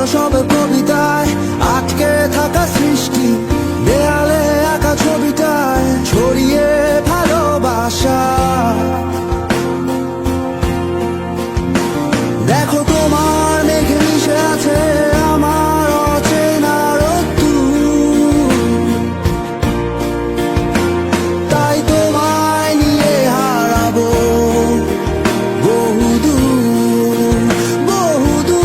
সব কবিতায় আটকে থাকা সৃষ্টি, দেয়ালে আঁকা ছবিটায় ছড়িয়ে ভালোবাসা। দেখো তোমার মেঘে মিশে আছে আমার অচেনা রোদ্দুর, তাই তোমায় নিয়ে হারাবো বহুদূর বহুদূর।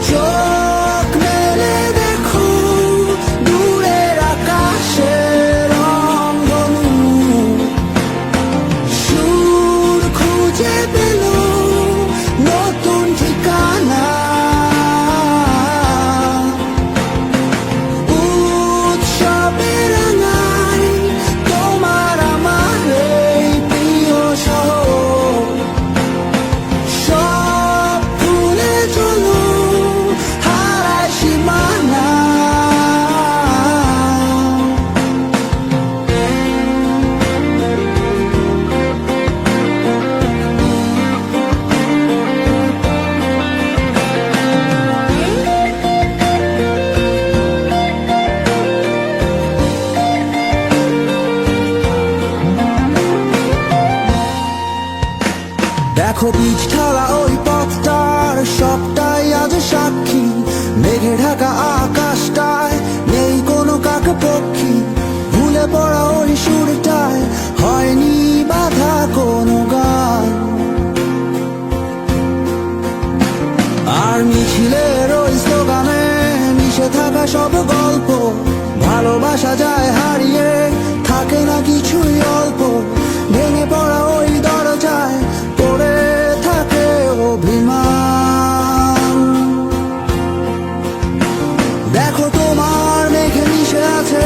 চোখ মেলে দেখো দূরের আকাশের রংধনু, সুর খুঁজে পেল নতুন ঠিকানা। উৎসবে রাঙাই তোমার আমার এই প্রিয় শহর, সব ভুলে চলো হারায় সীমানা। দেখো বীজ ঢালা ওই পথটার সবটাই আজ সাক্ষী, মেঘে ঢাকা আকাশটায় নেই কোনো কাক পক্ষী, ভুলে পড়া ওই সুরটায় হয়নি বাধা কোনো গান। আর মিছিলের ওই স্লোগানে মিশে থাকা সব গল্প, ভালোবাসা যায় হারিয়ে থাকে না কিছুই অল্প, ভেঙে পড়া ওই দরজায় পড়ে থাকে অভিমান। দেখো তোমার মেঘে মিশে আছে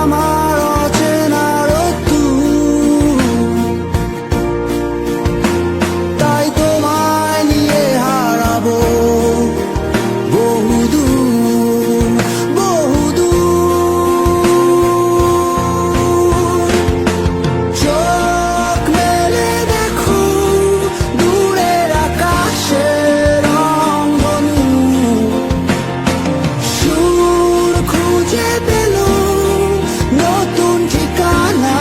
আমার অচেনা রোদ্দুর, তাই তোমায় নিয়ে হারাবো বহুদূর বহুদূর। চোখ মেলে দেখো দূরের আকাশের রংধনু, সুর খুঁজে পেল নতুন ঠিকানা।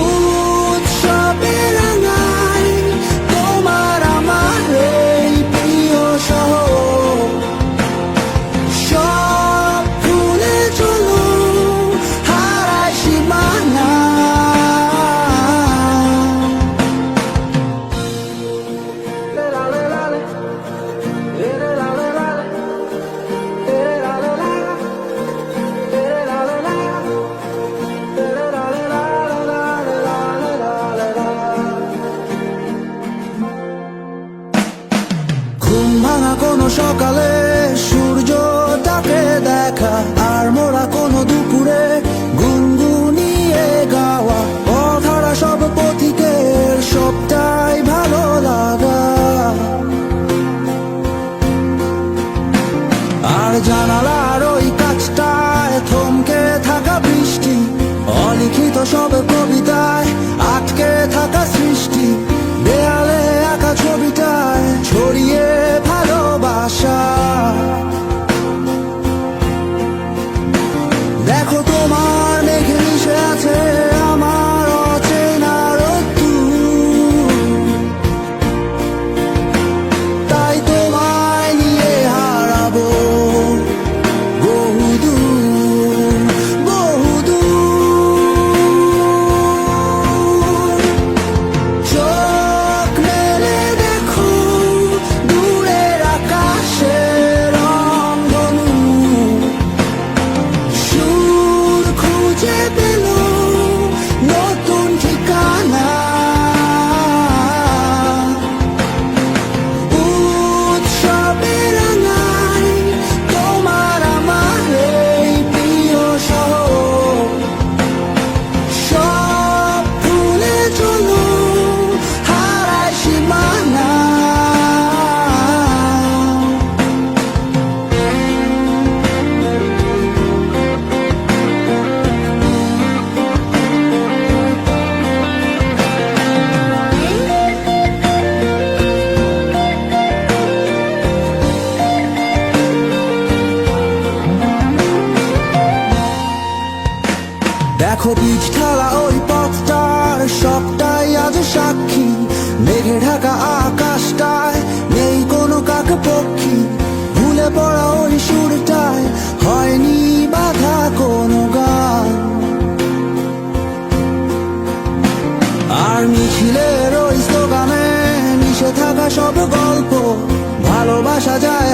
উৎসবে রাঙাই তোমার আমার এই প্রিয় শহর, সব ভুলে চলো হারায় সীমানা। ঘুম ভাঙা কোনো সকালে সূর্যটাকে দেখা, আর মোরা কোনো দুপুরে গুনগুনিয়ে গাওয়া, অধরা সব পথিকের সবটাই ভালো লাগা। আর জানালার ওই কাছটায় থমকে থাকা বৃষ্টি, অলিখিত সব কবিতায় আটকে থাকা সৃষ্টি, দেয়ালে আঁকা ছবিটায় ছড়িয়ে ভালোবাসা। দেখো তোমার মেঘে মিশে আছে আমার অচেনা রোদ্দুর, তাই তোমায় নিয়ে হারাবো বহুদূর বহুদূর। দেখো পিচ ঢালা ওই পথটার সবটাই আজ সাক্ষী, মেঘে ঢাকা আকাশটায় নেই কোনো কাক পক্ষী, ভুলে পড়া ওই সুরটায় হয়নি বাধা কোনো গান। আর মিছিলের ওই স্লোগানে মিশে থাকা সব গল্প, ভালোবাসা যায়